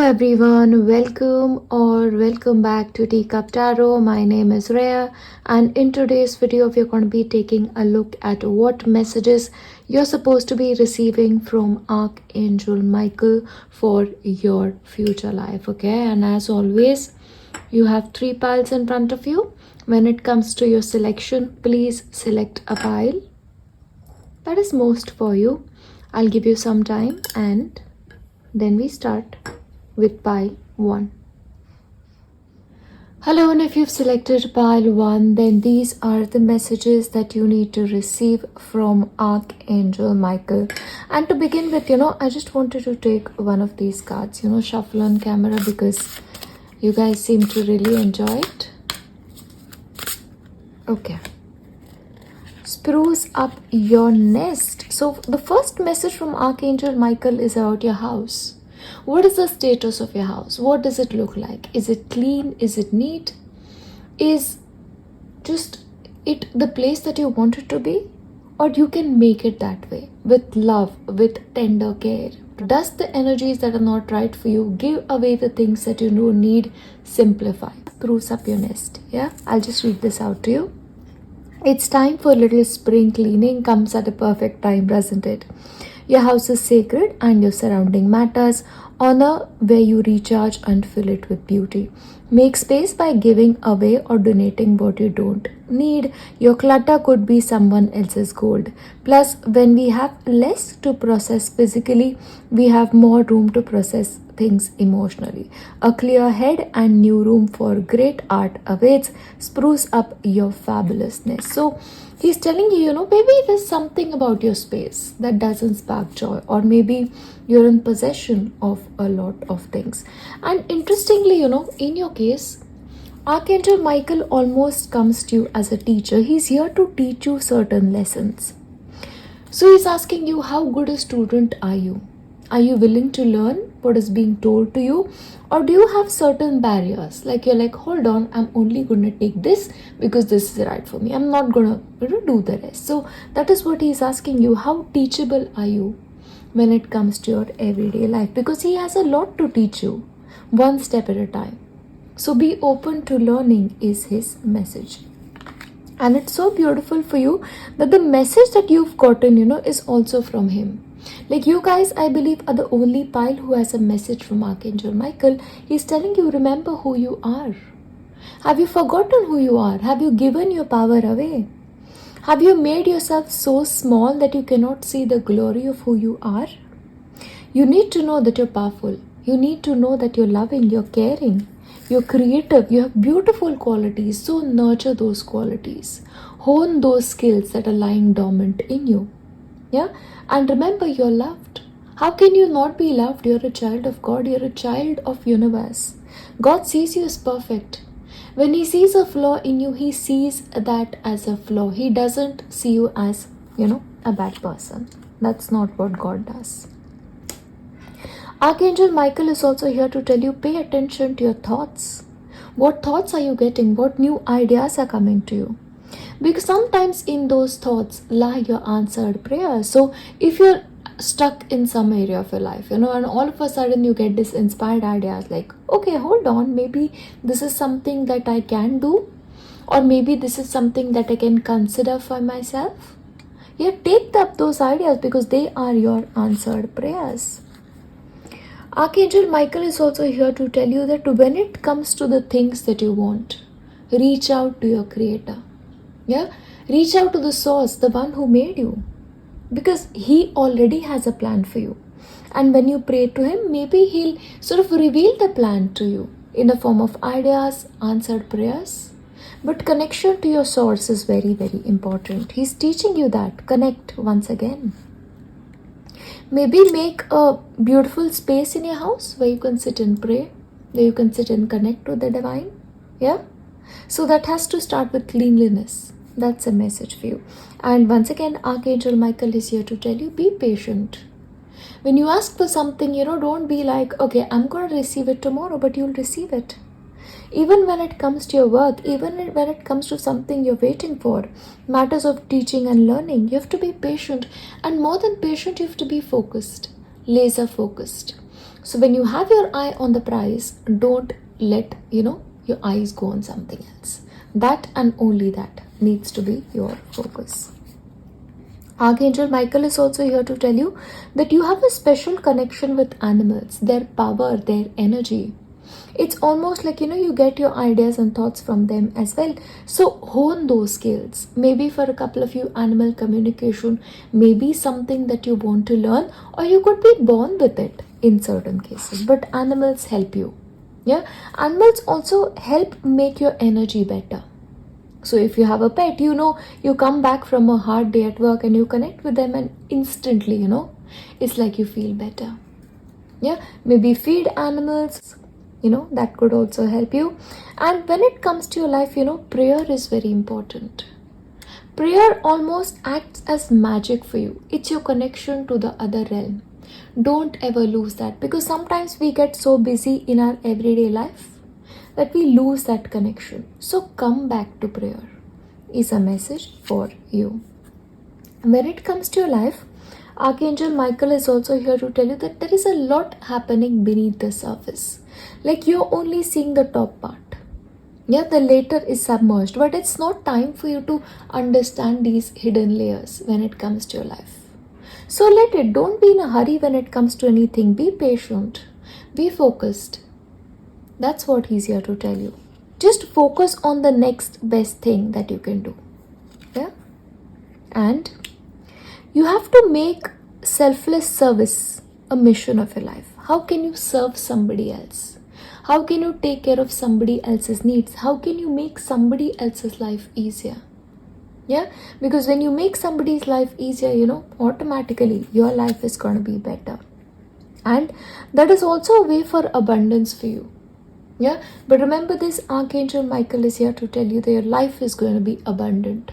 everyone, welcome back to Teacup Tarot. My name is Reya, and in today's video we're going to be taking a look at what messages you're supposed to be receiving from Archangel Michael for your future life, okay? And as always, you have 3 piles in front of you. When it comes to your selection, please select a pile that is most for you. I'll give you some time and then we start with pile 1. Hello, and if you've selected pile 1, then these are the messages that you need to receive from Archangel Michael. And to begin with, I just wanted to take one of these cards, shuffle on camera because you guys seem to really enjoy it. Okay. Spruce up your nest. So the first message from Archangel Michael is about your house. What is the status of your house? What does it look like? Is it clean? Is it neat? Is just it the place that you want it to be? Or you can make it that way with love, with tender care. Dust the energies that are not right for you. Give away the things that you don't need. Simplify. Spruce up your nest. Yeah, I'll just read this out to you. It's time for a little spring cleaning. Comes at a perfect time, doesn't it? Your house is sacred and your surrounding matters. Honor where you recharge and fill it with beauty. Make space by giving away or donating what you don't need. Your clutter could be someone else's gold. Plus, when we have less to process physically, we have more room to process things emotionally. A clear head and new room for great art awaits. Spruce up your fabulousness. So, he's telling you, maybe there's something about your space that doesn't spark joy, or maybe you're in possession of a lot of things. And interestingly, in your case, Archangel Michael almost comes to you as a teacher. He's here to teach you certain lessons. So he's asking you, how good a student are you? Are you willing to learn what is being told to you? Or do you have certain barriers? Like you're like, hold on, I'm only going to take this because this is right for me. I'm not going to do the rest. So that is what he's asking you. How teachable are you when it comes to your everyday life? Because he has a lot to teach you, one step at a time. So be open to learning is his message. And it's so beautiful for you that the message that you've gotten, is also from him. Like you guys, I believe, are the only pile who has a message from Archangel Michael. He's telling you, remember who you are. Have you forgotten who you are? Have you given your power away? Have you made yourself so small that you cannot see the glory of who you are? You need to know that you're powerful. You need to know that you're loving, you're caring, you're creative, you have beautiful qualities. So nurture those qualities. Hone those skills that are lying dormant in you. Yeah? And remember, you're loved. How can you not be loved? You're a child of God. You're a child of universe. God sees you as perfect. When he sees a flaw in you, he sees that as a flaw. He doesn't see you as, a bad person. That's not what God does. Archangel Michael is also here to tell you, pay attention to your thoughts. What thoughts are you getting? What new ideas are coming to you? Because sometimes in those thoughts lie your answered prayers. So if you're stuck in some area of your life, and all of a sudden you get this inspired ideas like, okay, hold on, maybe this is something that I can do, or maybe this is something that I can consider for myself. Yeah, take up those ideas because they are your answered prayers. Archangel Michael is also here to tell you that when it comes to the things that you want, reach out to your creator. Yeah, reach out to the source, the one who made you, because he already has a plan for you. And when you pray to him, maybe he'll sort of reveal the plan to you in the form of ideas, answered prayers. But connection to your source is very, very important. He's teaching you that. Connect once again. Maybe make a beautiful space in your house where you can sit and pray, where you can sit and connect to the divine. Yeah. So that has to start with cleanliness. That's a message for you. And once again, Archangel Michael is here to tell you, be patient. When you ask for something, don't be like, okay, I'm going to receive it tomorrow, but you'll receive it. Even when it comes to your work, even when it comes to something you're waiting for, matters of teaching and learning, you have to be patient. And more than patient, you have to be focused, laser focused. So when you have your eye on the prize, don't let your eyes go on something else. That and only that needs to be your focus. Archangel Michael is also here to tell you that you have a special connection with animals, their power, their energy. It's almost like you get your ideas and thoughts from them as well. So hone those skills. Maybe for a couple of you, animal communication, maybe something that you want to learn, or you could be born with it in certain cases. But animals help you. Yeah, animals also help make your energy better. So if you have a pet, you come back from a hard day at work and you connect with them, and instantly, it's like you feel better. Yeah, maybe feed animals, that could also help you. And when it comes to your life, prayer is very important. Prayer almost acts as magic for you. It's your connection to the other realm. Don't ever lose that, because sometimes we get so busy in our everyday life that we lose that connection. So come back to prayer is a message for you. When it comes to your life, Archangel Michael is also here to tell you that there is a lot happening beneath the surface. Like you're only seeing the top part. Yeah, the later is submerged, but it's not time for you to understand these hidden layers when it comes to your life. So let it. Don't be in a hurry when it comes to anything. Be patient. Be focused. That's what he's here to tell you. Just focus on the next best thing that you can do. Yeah? And you have to make selfless service a mission of your life. How can you serve somebody else? How can you take care of somebody else's needs? How can you make somebody else's life easier? Yeah? Because when you make somebody's life easier, automatically your life is going to be better. And that is also a way for abundance for you. Yeah, but remember this, Archangel Michael is here to tell you that your life is going to be abundant.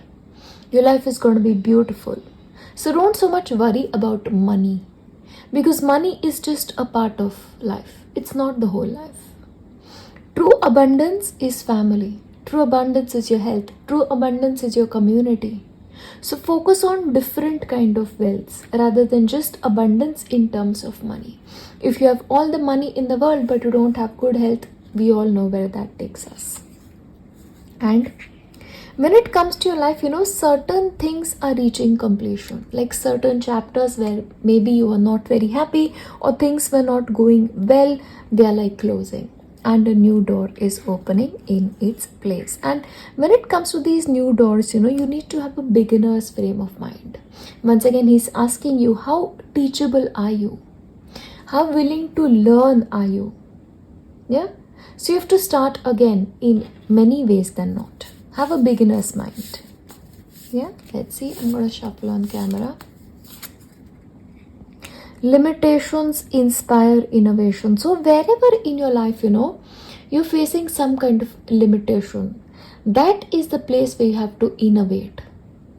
Your life is going to be beautiful. So don't so much worry about money, because money is just a part of life. It's not the whole life. True abundance is family. True abundance is your health. True abundance is your community. So focus on different kind of wealths rather than just abundance in terms of money. If you have all the money in the world but you don't have good health, we all know where that takes us. And when it comes to your life, certain things are reaching completion. Like certain chapters where maybe you are not very happy or things were not going well, they are like closing. And a new door is opening in its place. And when it comes to these new doors, you need to have a beginner's frame of mind. Once again, he's asking you, how teachable are you? How willing to learn are you? Yeah? So you have to start again in many ways than not. Have a beginner's mind. Yeah, let's see. I'm going to shuffle on camera. Limitations inspire innovation. So wherever in your life, you're facing some kind of limitation, that is the place where you have to innovate.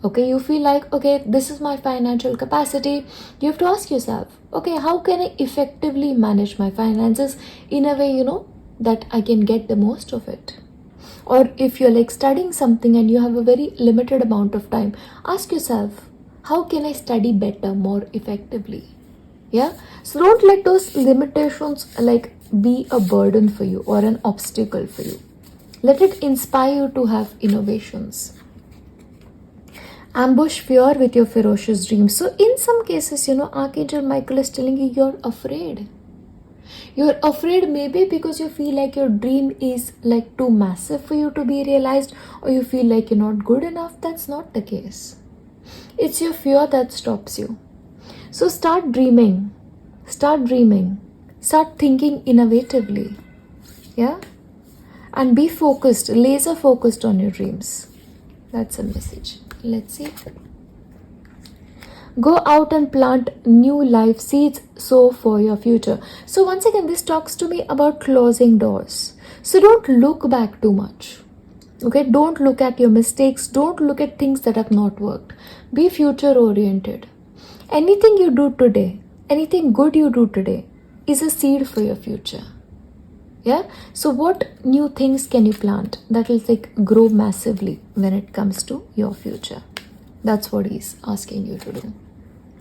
Okay, you feel like, okay, this is my financial capacity. You have to ask yourself, okay, how can I effectively manage my finances in a way, that I can get the most of it? Or if you're like studying something and you have a very limited amount of time, ask yourself, how can I study better, more effectively? Yeah, so don't let those limitations like be a burden for you or an obstacle for you. Let it inspire you to have innovations. Ambush fear with your ferocious dreams. So in some cases, Archangel Michael is telling you you're afraid. You're afraid maybe because you feel like your dream is like too massive for you to be realized, or you feel like you're not good enough. That's not the case. It's your fear that stops you. So start dreaming. Start dreaming. Start thinking innovatively. Yeah? And be focused, laser focused on your dreams. That's a message. Let's see. Go out and plant new life seeds, sow for your future. So once again, this talks to me about closing doors. So don't look back too much. Okay, don't look at your mistakes. Don't look at things that have not worked. Be future oriented. Anything you do today, anything good you do today is a seed for your future. Yeah, so what new things can you plant that will like grow massively when it comes to your future? That's what he's asking you to do.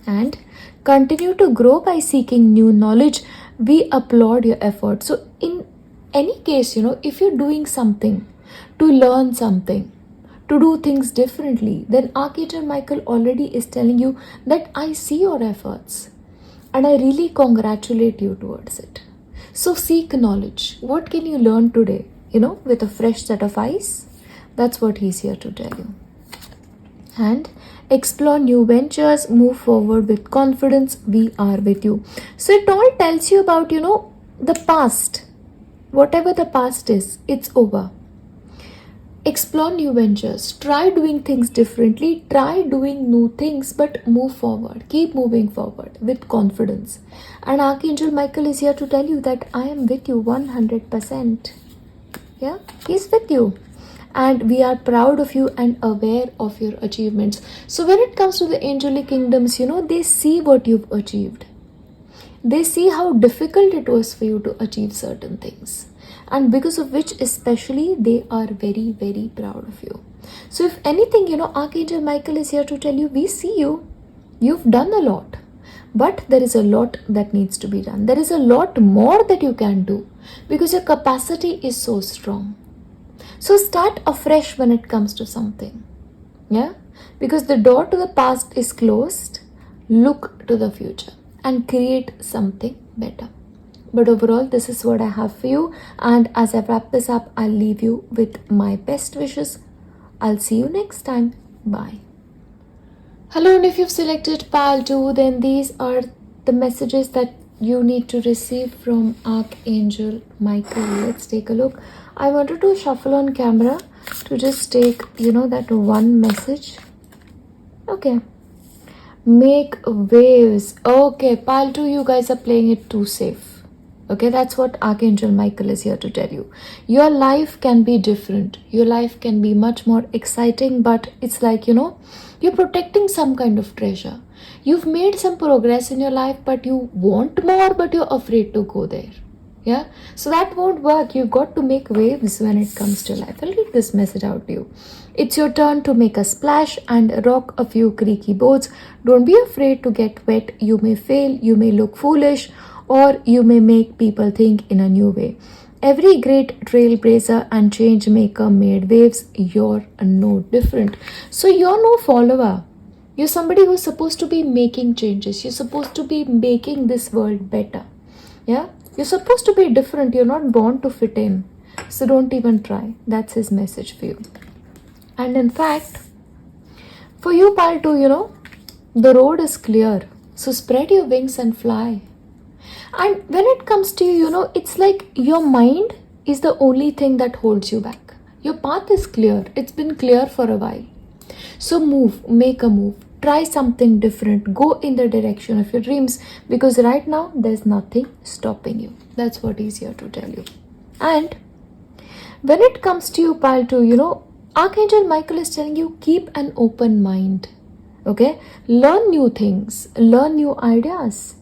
And continue to grow by seeking new knowledge. We applaud your effort. So in any case, if you're doing something to learn something, to do things differently, then Archangel Michael already is telling you that I see your efforts and I really congratulate you towards it. So seek knowledge. What can you learn today? With a fresh set of eyes? That's what he's here to tell you. And explore new ventures, move forward with confidence. We are with you. So it all tells you about, the past. Whatever the past is, it's over. Explore new ventures. Try doing things differently. Try doing new things, but move forward. Keep moving forward with confidence. And Archangel Michael is here to tell you that I am with you 100%. Yeah, he's with you. And we are proud of you and aware of your achievements. So when it comes to the angelic kingdoms, they see what you've achieved. They see how difficult it was for you to achieve certain things. And because of which especially they are very, very proud of you. So if anything, Archangel Michael is here to tell you, we see you. You've done a lot. But there is a lot that needs to be done. There is a lot more that you can do. Because your capacity is so strong. So start afresh when it comes to something. Yeah? Because the door to the past is closed. Look to the future and create something better. But overall, this is what I have for you. And as I wrap this up, I'll leave you with my best wishes. I'll see you next time. Bye. Hello, and if you've selected Pile 2, then these are the messages that you need to receive from Archangel Michael. Let's take a look. I wanted to shuffle on camera to just take, that one message. Okay. Make waves. Okay, Pile 2, you guys are playing it too safe. Okay, that's what Archangel Michael is here to tell you. Your life can be different. Your life can be much more exciting, but it's like, you're protecting some kind of treasure. You've made some progress in your life, but you want more, but you're afraid to go there. Yeah, so that won't work. You've got to make waves when it comes to life. I'll read this message out to you. It's your turn to make a splash and rock a few creaky boats. Don't be afraid to get wet. You may fail, you may look foolish, or you may make people think in a new way. Every great trailblazer and change maker made waves. You're no different. So you're no follower. You're somebody who's supposed to be making changes. You're supposed to be making this world better. Yeah? You're supposed to be different. You're not born to fit in. So don't even try. That's his message for you. And in fact, for you, Pile 2, the road is clear. So spread your wings and fly. And when it comes to you, it's like your mind is the only thing that holds you back. Your path is clear. It's been clear for a while. So move, make a move. Try something different. Go in the direction of your dreams, because right now there's nothing stopping you. That's what he's here to tell you. And when it comes to you, Pile 2, Archangel Michael is telling you, keep an open mind. Okay? Learn new things. Learn new ideas.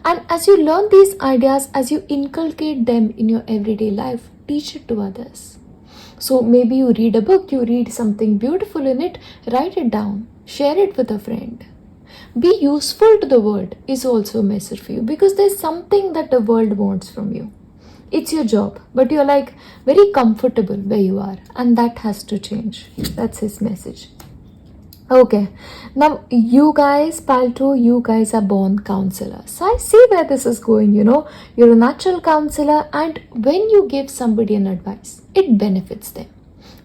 And as you learn these ideas, as you inculcate them in your everyday life, teach it to others. So maybe you read a book, you read something beautiful in it, write it down, share it with a friend. Be useful to the world is also a message for you, because there's something that the world wants from you. It's your job, but you're like very comfortable where you are, and that has to change. That's his message. Okay, now you guys, Pile 2, you guys are born counselors. So I see where this is going, You're a natural counselor, and when you give somebody an advice, it benefits them.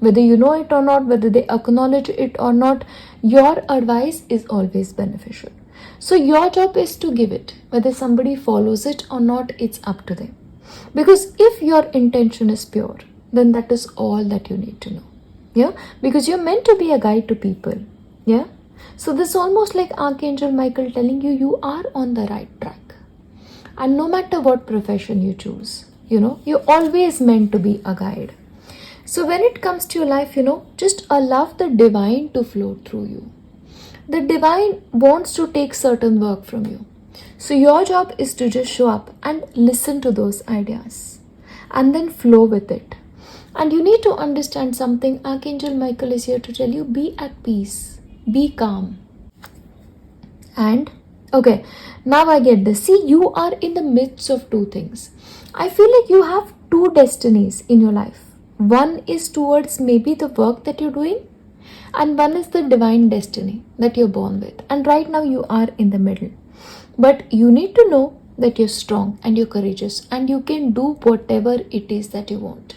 Whether you know it or not, whether they acknowledge it or not, your advice is always beneficial. So your job is to give it. Whether somebody follows it or not, it's up to them. Because if your intention is pure, then that is all that you need to know. Yeah, because you're meant to be a guide to people. Yeah, so this is almost like Archangel Michael telling you, you are on the right track. And no matter what profession you choose, you're always meant to be a guide. So when it comes to your life, just allow the divine to flow through you. The divine wants to take certain work from you. So your job is to just show up and listen to those ideas and then flow with it. And you need to understand something. Archangel Michael is here to tell you, be at peace. Be calm. And Okay, now I get this. See, you are in the midst of two things. I feel like you have two destinies in your life. One is towards maybe the work that you're doing, and one is the divine destiny that you're born with. And right now you are in the middle. But you need to know that you're strong and you're courageous and you can do whatever it is that you want.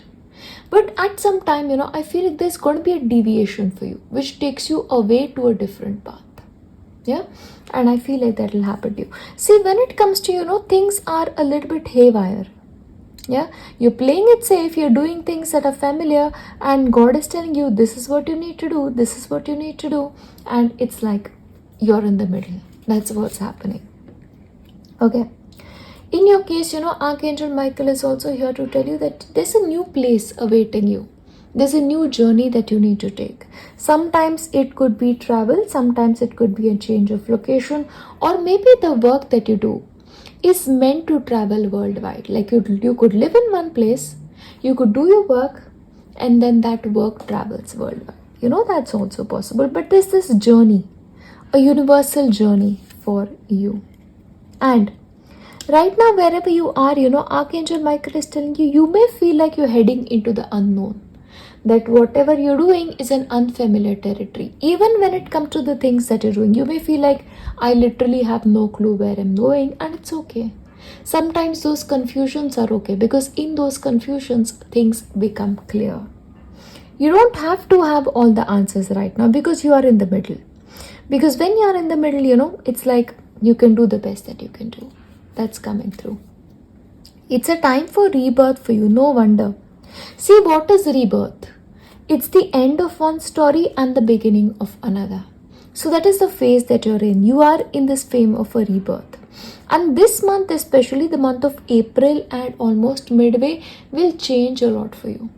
But at some time, I feel like there's going to be a deviation for you, which takes you away to a different path. Yeah, and I feel like that will happen to you. See, when it comes to, things are a little bit haywire. Yeah, you're playing it safe, you're doing things that are familiar, and God is telling you this is what you need to do, this is what you need to do, and it's like you're in the middle. That's what's happening. Okay. In your case, Archangel Michael is also here to tell you that there's a new place awaiting you. There's a new journey that you need to take. Sometimes it could be travel, sometimes it could be a change of location, or maybe the work that you do is meant to travel worldwide. Like you could live in one place, you could do your work, and then that work travels worldwide. That's also possible. But there's this journey, a universal journey for you. And right now, wherever you are, Archangel Michael is telling you, you may feel like you're heading into the unknown. That whatever you're doing is an unfamiliar territory. Even when it comes to the things that you're doing, you may feel like, I literally have no clue where I'm going, and it's okay. Sometimes those confusions are okay, because in those confusions, things become clear. You don't have to have all the answers right now, because you are in the middle. Because when you are in the middle, it's like you can do the best that you can do. That's coming through. It's a time for rebirth for you, no wonder. See, what is rebirth? It's the end of one story and the beginning of another. So that is the phase that you're in. You are in this phase of a rebirth. And this month, especially the month of April and almost midway, will change a lot for you.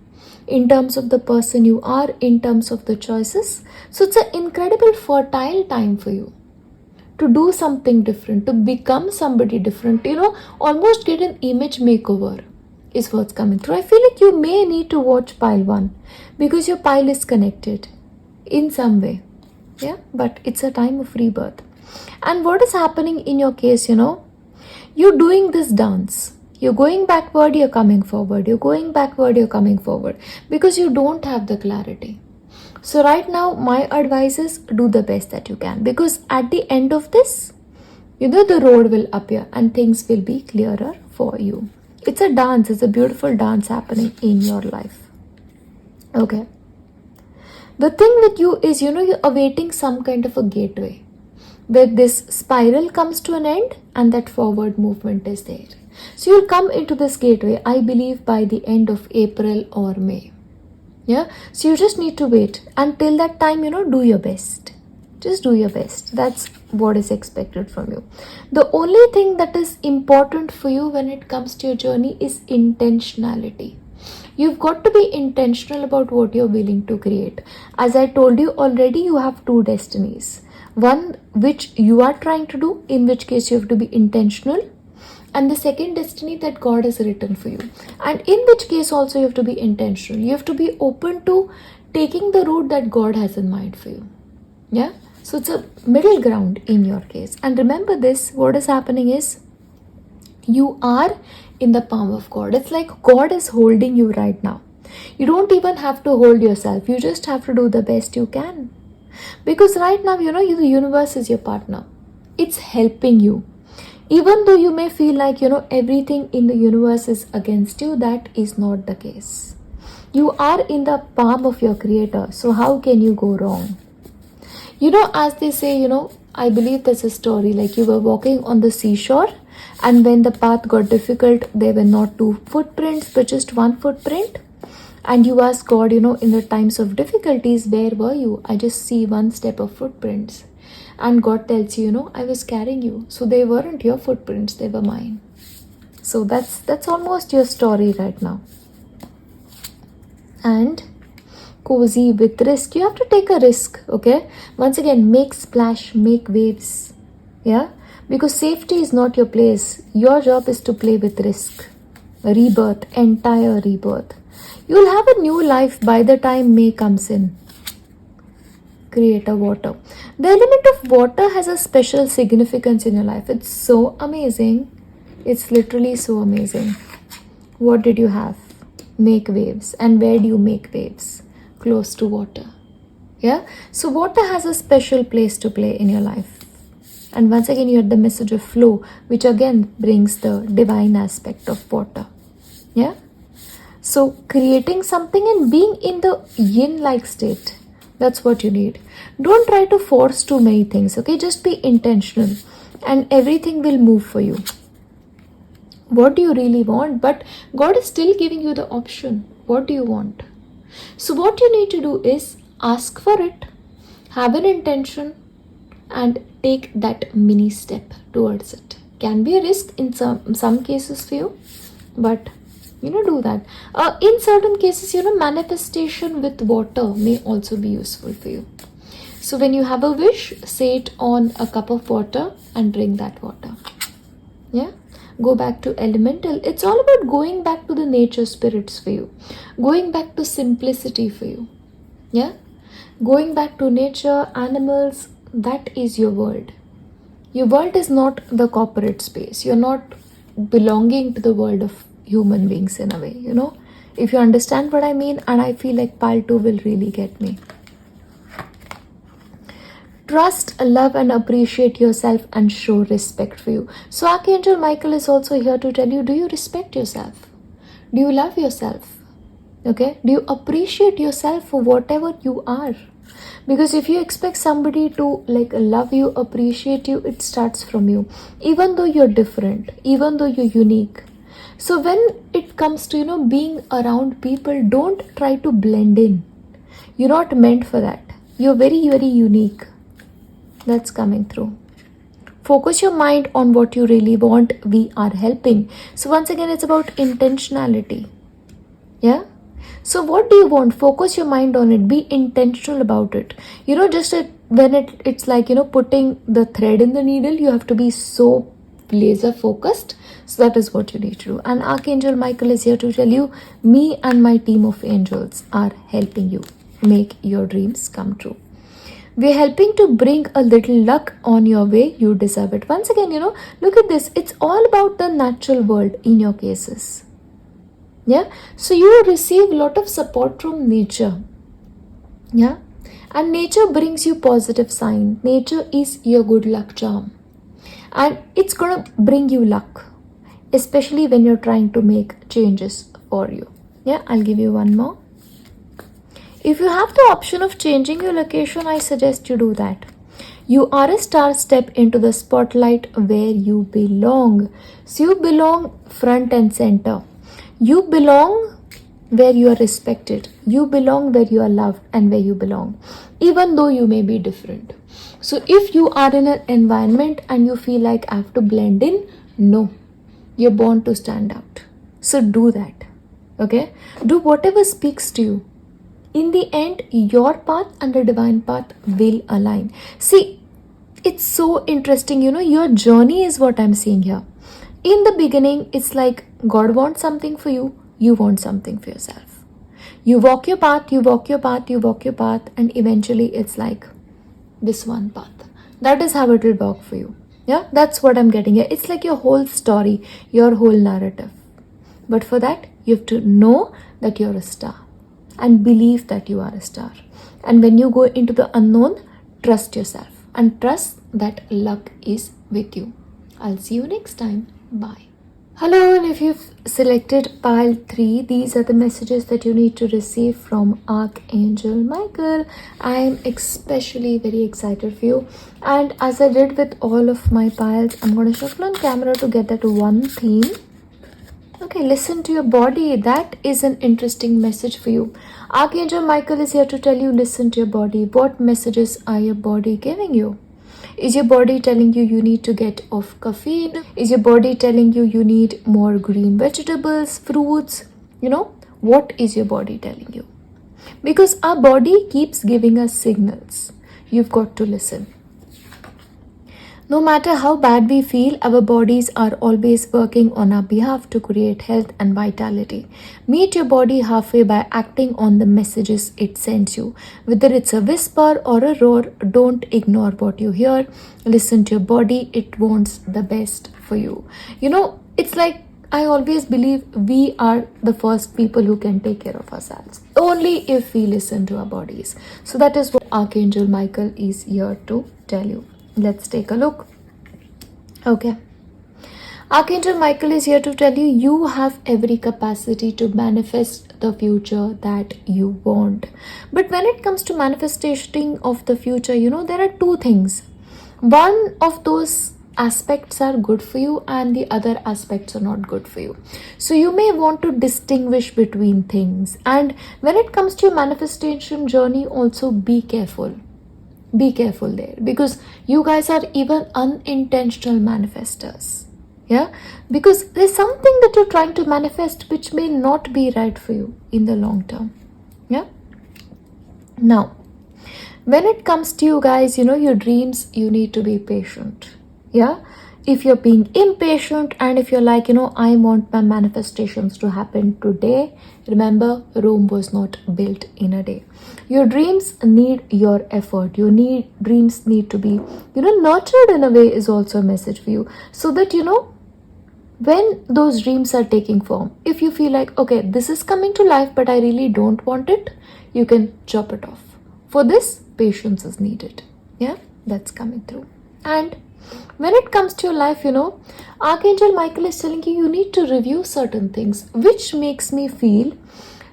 In terms of the person you are, in terms of the choices. So it's an incredible fertile time for you to do something different, to become somebody different, almost get an image makeover is what's coming through. I feel like you may need to watch pile 1 because your pile is connected in some way. Yeah, but it's a time of rebirth. And what is happening in your case, you're doing this dance. You're going backward, you're coming forward. You're going backward, you're coming forward, because you don't have the clarity. So right now, my advice is do the best that you can, because at the end of this, the road will appear and things will be clearer for you. It's a dance. It's a beautiful dance happening in your life. Okay. The thing with you is, you're awaiting some kind of a gateway where this spiral comes to an end and that forward movement is there. So you'll come into this gateway, I believe, by the end of April or May. Yeah. So you just need to wait. Until that time, do your best. Just do your best. That's what is expected from you. The only thing that is important for you when it comes to your journey is intentionality. You've got to be intentional about what you're willing to create. As I told you already, you have two destinies. One which you are trying to do, in which case you have to be intentional. And the second destiny that God has written for you. And in which case also you have to be intentional. You have to be open to taking the route that God has in mind for you. Yeah? So it's a middle ground in your case. And remember this, what is happening is, you are in the palm of God. It's like God is holding you right now. You don't even have to hold yourself. You just have to do the best you can. Because right now, the universe is your partner. It's helping you. Even though you may feel like, everything in the universe is against you, that is not the case. You are in the palm of your Creator. So how can you go wrong? As they say, I believe there's a story like you were walking on the seashore, and when the path got difficult, there were not 2 footprints, but just 1 footprint. And you ask God, in the times of difficulties, where were you? I just see 1 step of footprints. And God tells you, I was carrying you. So they weren't your footprints, they were mine. So that's almost your story right now. And cozy with risk. You have to take a risk, okay? Once again, make splash, make waves. Yeah? Because safety is not your place. Your job is to play with risk. Rebirth, entire rebirth. You'll have a new life by the time May comes in. create a water. The element of water has a special significance in your life. It's so amazing. It's literally so amazing. What did you have? Make waves. And where do you make waves? Close to water. Yeah? So water has a special place to play in your life. And once again, you had the message of flow, which again brings the divine aspect of water. Yeah? So creating something and being in the yin-like state. That's what you need. Don't try to force too many things, okay? Just be intentional and everything will move for you. What do you really want? But God is still giving you the option. What do you want? So what you need to do is ask for it, have an intention, and take that mini step towards it. Can be a risk in some cases for you, but do that. In certain cases, manifestation with water may also be useful for you. So when you have a wish, say it on a cup of water and drink that water. Yeah? Go back to elemental. It's all about going back to the nature spirits for you. Going back to simplicity for you. Yeah? Going back to nature, animals, that is your world. Your world is not the corporate space. You're not belonging to the world of human beings in a way, If you understand what I mean, and I feel like pile 2 will really get me. Trust, love and appreciate yourself and show respect for you. So Archangel Michael is also here to tell you, do you respect yourself? Do you love yourself? Okay? Do you appreciate yourself for whatever you are? Because if you expect somebody to love you, appreciate you, it starts from you. Even though you're different, even though you're unique. So when it comes to, being around people, don't try to blend in. You're not meant for that. You're very, very unique. That's coming through. Focus your mind on what you really want. We are helping. So once again, it's about intentionality. Yeah? So what do you want? Focus your mind on it. Be intentional about it. When it's like, putting the thread in the needle, you have to be so laser focused. So that is what you need to do. And Archangel Michael is here to tell you, me and my team of angels are helping you make your dreams come true. We're helping to bring a little luck on your way. You deserve it. Once again, look at this. It's all about the natural world in your cases. Yeah. So you receive a lot of support from nature. Yeah. And nature brings you positive sign. Nature is your good luck charm. And it's going to bring you luck. Especially when you're trying to make changes for you. Yeah. I'll give you one more. If you have the option of changing your location, I suggest you do that. You are a star, step into the spotlight where you belong. So you belong front and center. You belong where you are respected. You belong where you are loved and where you belong. Even though you may be different. So if you are in an environment and you feel like I have to blend in, no. You're born to stand out. So do that. Okay? Do whatever speaks to you. In the end, your path and the divine path will align. See, it's so interesting, your journey is what I'm seeing here. In the beginning, it's like God wants something for you, you want something for yourself. You walk your path, you walk your path, you walk your path, and eventually it's like this one path. That is how it will work for you. Yeah, that's what I'm getting here. It's like your whole story, your whole narrative. But for that, you have to know that you're a star. And believe that you are a star. And when you go into the unknown, trust yourself. And trust that luck is with you. I'll see you next time. Bye. Hello, and if you've selected pile 3, these are the messages that you need to receive from Archangel Michael. I am especially very excited for you. And as I did with all of my piles, I'm going to shuffle on camera to get that one theme. Okay, listen to your body. That is an interesting message for you. Archangel Michael is here to tell you, listen to your body. What messages are your body giving you? Is your body telling you you need to get off caffeine? Is your body telling you you need more green vegetables, fruits? What is your body telling you? Because our body keeps giving us signals. You've got to listen. No matter how bad we feel, our bodies are always working on our behalf to create health and vitality. Meet your body halfway by acting on the messages it sends you. Whether it's a whisper or a roar, don't ignore what you hear. Listen to your body, it wants the best for you. It's like I always believe we are the first people who can take care of ourselves. Only if we listen to our bodies. So that is what Archangel Michael is here to tell you. Let's take a look. Okay. Archangel Michael is here to tell you you have every capacity to manifest the future that you want. But when it comes to manifesting of the future, there are two things. One of those aspects are good for you and the other aspects are not good for you. So you may want to distinguish between things. And when it comes to your manifestation journey, also be careful. Be careful there, because you guys are even unintentional manifestors. Yeah, because there's something that you're trying to manifest which may not be right for you in the long term. Yeah. Now, when it comes to you guys, your dreams, you need to be patient. Yeah. If you're being impatient and if you're like, I want my manifestations to happen today, remember, Rome was not built in a day. Your dreams need your effort. Dreams need to be, nurtured in a way is also a message for you. So that, when those dreams are taking form, if you feel like, okay, this is coming to life, but I really don't want it, you can chop it off. For this, patience is needed. Yeah, that's coming through. And when it comes to your life, Archangel Michael is telling you need to review certain things, which makes me feel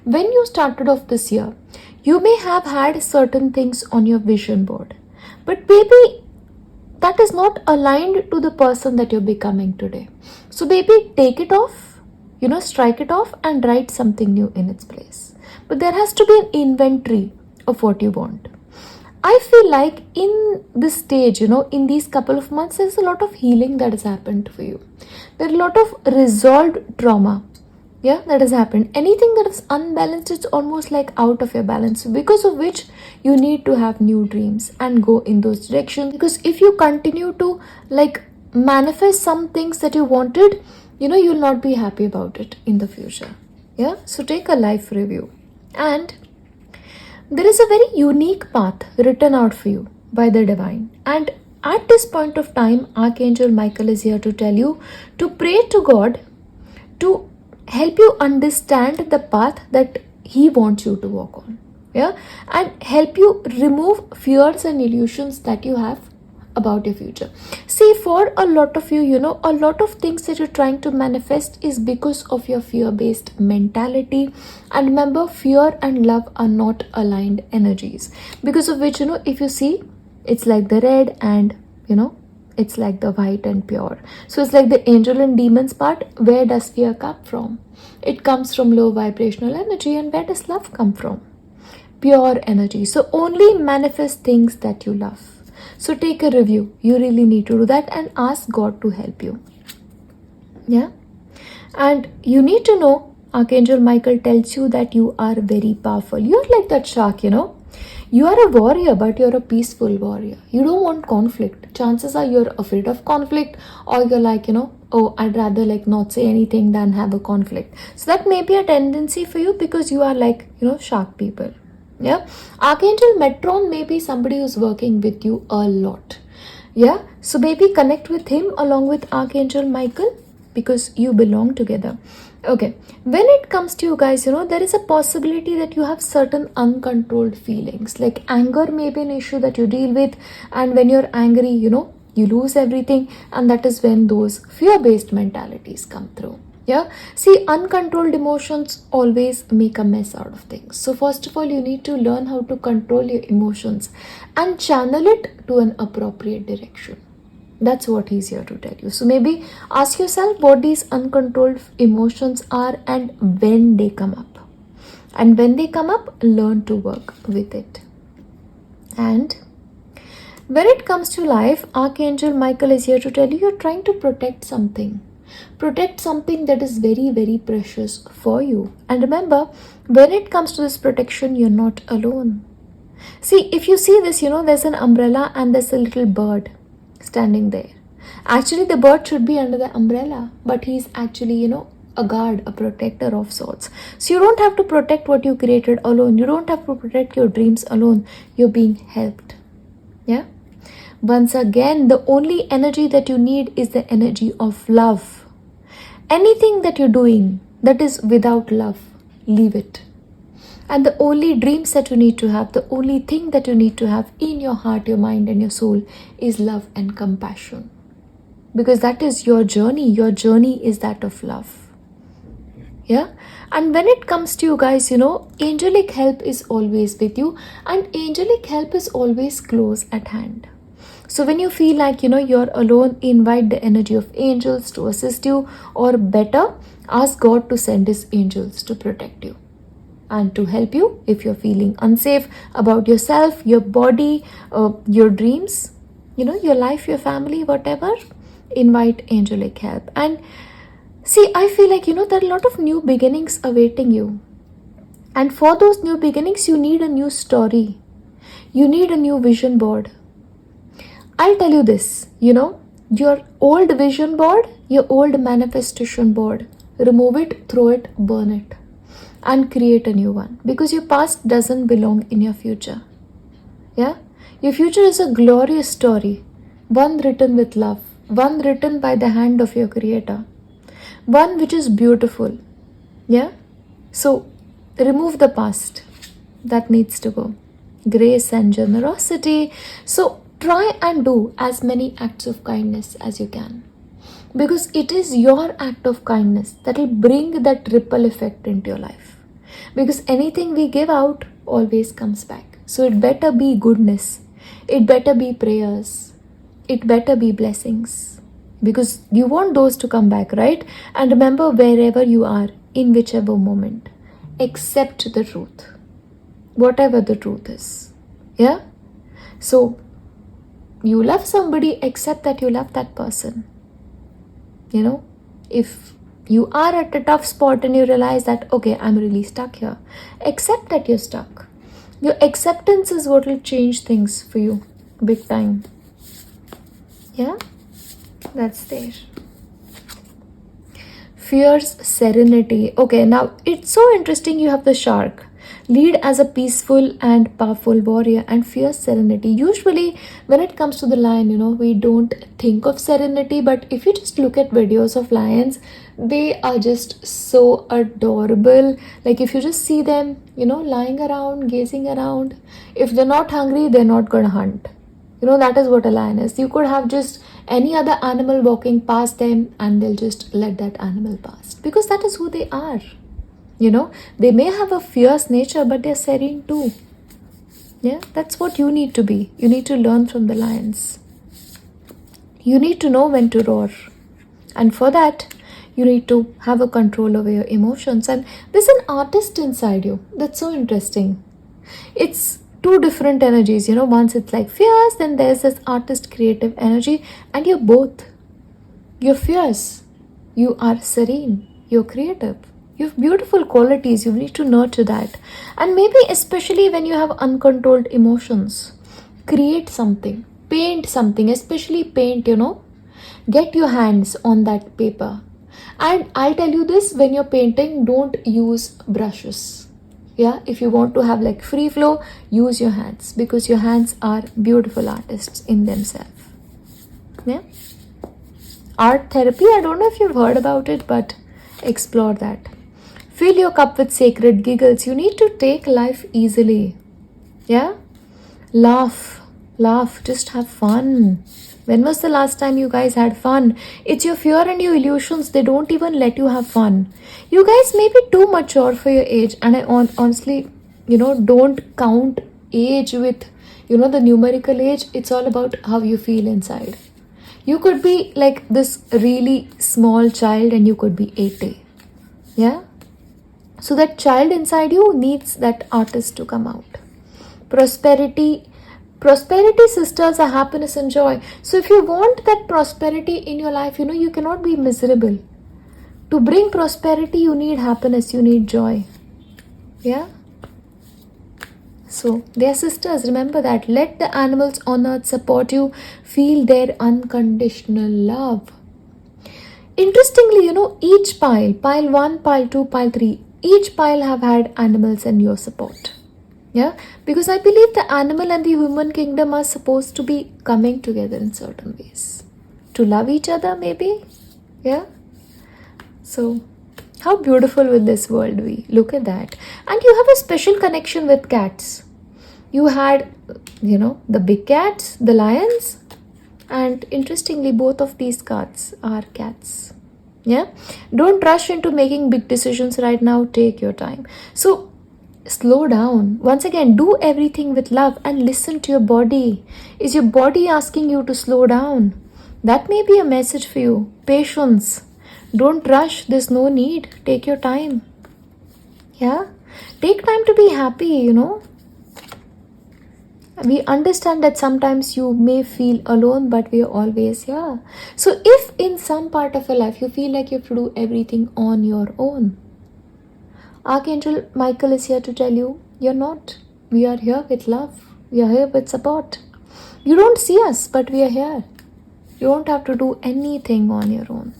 when you started off this year, you may have had certain things on your vision board, but maybe that is not aligned to the person that you're becoming today. So maybe take it off, strike it off and write something new in its place. But there has to be an inventory of what you want. I feel like in this stage, in these couple of months, there's a lot of healing that has happened for you. There are a lot of resolved trauma, that has happened. Anything that is unbalanced, it's almost like out of your balance, because of which you need to have new dreams and go in those directions. Because if you continue to manifest some things that you wanted, you'll not be happy about it in the future. Yeah, so take a life review. And there is a very unique path written out for you by the divine. And at this point of time, Archangel Michael is here to tell you to pray to God to help you understand the path that he wants you to walk on. Yeah, and help you remove fears and illusions that you have about your future. See, for a lot of you, a lot of things that you're trying to manifest is because of your fear-based mentality. And remember, fear and love are not aligned energies, because of which, if you see, it's like the red and, it's like the white and pure. So it's like the angel and demons part. Where does fear come from? It comes from low vibrational energy. And where does love come from? Pure energy. So only manifest things that you love. So take a review. You really need to do that and ask God to help you. Yeah. And you need to know, Archangel Michael tells you that you are very powerful. You're like that shark, You are a warrior, but you're a peaceful warrior. You don't want conflict. Chances are you're afraid of conflict, or you're like, oh, I'd rather not say anything than have a conflict. So that may be a tendency for you, because you are like, shark people. Yeah, Archangel Metron may be somebody who's working with you a lot. Yeah, so maybe connect with him along with Archangel Michael, because you belong together. Okay, when it comes to you guys, there is a possibility that you have certain uncontrolled feelings, like anger may be an issue that you deal with. And when you're angry, you lose everything, and that is when those fear-based mentalities come through. Yeah, see, uncontrolled emotions always make a mess out of things. So first of all, you need to learn how to control your emotions and channel it to an appropriate direction. That's what he's here to tell you. So maybe ask yourself what these uncontrolled emotions are and when they come up. And when they come up, learn to work with it. And when it comes to life, Archangel Michael is here to tell you you're trying to protect something. Protect something that is very, very precious for you. And remember, when it comes to this protection, you're not alone. See, if you see this, there's an umbrella and there's a little bird. standing there. Actually, the bird should be under the umbrella, but he's actually, a guard, a protector of sorts. So you don't have to protect what you created alone. You don't have to protect your dreams alone. You're being helped. Yeah? Once again, the only energy that you need is the energy of love. Anything that you're doing that is without love, leave it. And the only dreams that you need to have, the only thing that you need to have in your heart, your mind, and your soul is love and compassion. Because that is your journey. Your journey is that of love. Yeah? And when it comes to you guys, angelic help is always with you, and angelic help is always close at hand. So when you feel like, you're alone, invite the energy of angels to assist you, or better, ask God to send his angels to protect you and to help you if you're feeling unsafe about yourself, your body, your dreams, your life, your family, whatever. Invite angelic help. And see, I feel like, there are a lot of new beginnings awaiting you. And for those new beginnings, you need a new story. You need a new vision board. I'll tell you this, your old vision board, your old manifestation board, remove it, throw it, burn it, and create a new one. Because your past doesn't belong in your future. Yeah? Your future is a glorious story, one written with love, one written by the hand of your creator, one which is beautiful. Yeah? So, remove the past. That needs to go. Grace and generosity. So, try and do as many acts of kindness as you can. Because it is your act of kindness that will bring that ripple effect into your life. Because anything we give out always comes back. So it better be goodness. It better be prayers. It better be blessings. Because you want those to come back, right? And remember, wherever you are, in whichever moment, accept the truth. Whatever the truth is. Yeah? So, you love somebody, accept that you love that person. If you are at a tough spot and you realize that, okay, I'm really stuck here, accept that you're stuck. Your acceptance is what will change things for you big time. Yeah? That's there. Fierce serenity. Okay, now it's so interesting. You have the shark. Lead as a peaceful and powerful warrior, and fierce serenity. Usually when it comes to the lion, we don't think of serenity, but if you just look at videos of lions, they are just so adorable. Like if you just see them, lying around, gazing around, if they're not hungry, they're not gonna hunt. That is what a lion is. You could have just any other animal walking past them and they'll just let that animal pass, because that is who they are. They may have a fierce nature, but they're serene too. Yeah, that's what you need to be. You need to learn from the lions. You need to know when to roar. And for that, you need to have a control over your emotions. And there's an artist inside you. That's so interesting. It's two different energies. Once it's like fierce, then there's this artist creative energy. And you're both. You're fierce. You are serene. You're creative. You have beautiful qualities. You need to nurture that. And maybe especially when you have uncontrolled emotions, create something, paint something, especially paint, get your hands on that paper. And I'll tell you this, when you're painting, don't use brushes. Yeah, if you want to have like free flow, use your hands, because your hands are beautiful artists in themselves. Yeah. Art therapy, I don't know if you've heard about it, but explore that. Fill your cup with sacred giggles. You need to take life easily. Yeah? Laugh. Just have fun. When was the last time you guys had fun? It's your fear and your illusions. They don't even let you have fun. You guys may be too mature for your age. And I honestly, don't count age with, the numerical age. It's all about how you feel inside. You could be like this really small child and you could be 80. Yeah? So that child inside you needs that artist to come out. Prosperity, sisters, are happiness and joy. So if you want that prosperity in your life, you cannot be miserable. To bring prosperity, you need happiness, you need joy. Yeah? So they are sisters. Remember that. Let the animals on earth support you. Feel their unconditional love. Interestingly, each pile 1, pile 2, pile 3, each pile have had animals and your support. Yeah, because I believe the animal and the human kingdom are supposed to be coming together in certain ways. To love each other, maybe. Yeah. So, how beautiful will this world be? Look at that. And you have a special connection with cats. You had, the big cats, the lions. And interestingly, both of these cards are cats. Yeah. Don't rush into making big decisions right now. Take your time. So, slow down. Once again, do everything with love and listen to your body. Is your body asking you to slow down? That may be a message for you. Patience. Don't rush. There's no need. Take your time. Yeah. Take time to be happy, We understand that sometimes you may feel alone, but we are always here. So if in some part of your life you feel like you have to do everything on your own, Archangel Michael is here to tell you, you're not. We are here with love. We are here with support. You don't see us, but we are here. You don't have to do anything on your own.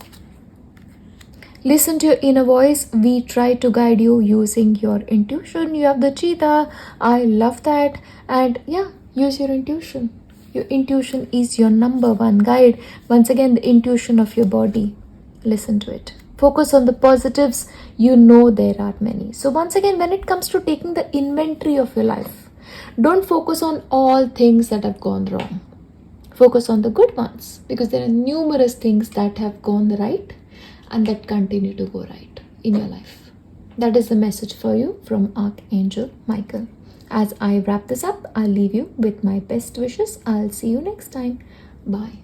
Listen to your inner voice. We try to guide you using your intuition. You have the cheetah. I love that. And yeah, use your intuition. Your intuition is your number one guide. Once again, the intuition of your body. Listen to it. Focus on the positives. There are many. So once again, when it comes to taking the inventory of your life, don't focus on all things that have gone wrong. Focus on the good ones, because there are numerous things that have gone right and that continue to go right in your life. That is the message for you from Archangel Michael. As I wrap this up, I'll leave you with my best wishes. I'll see you next time. Bye.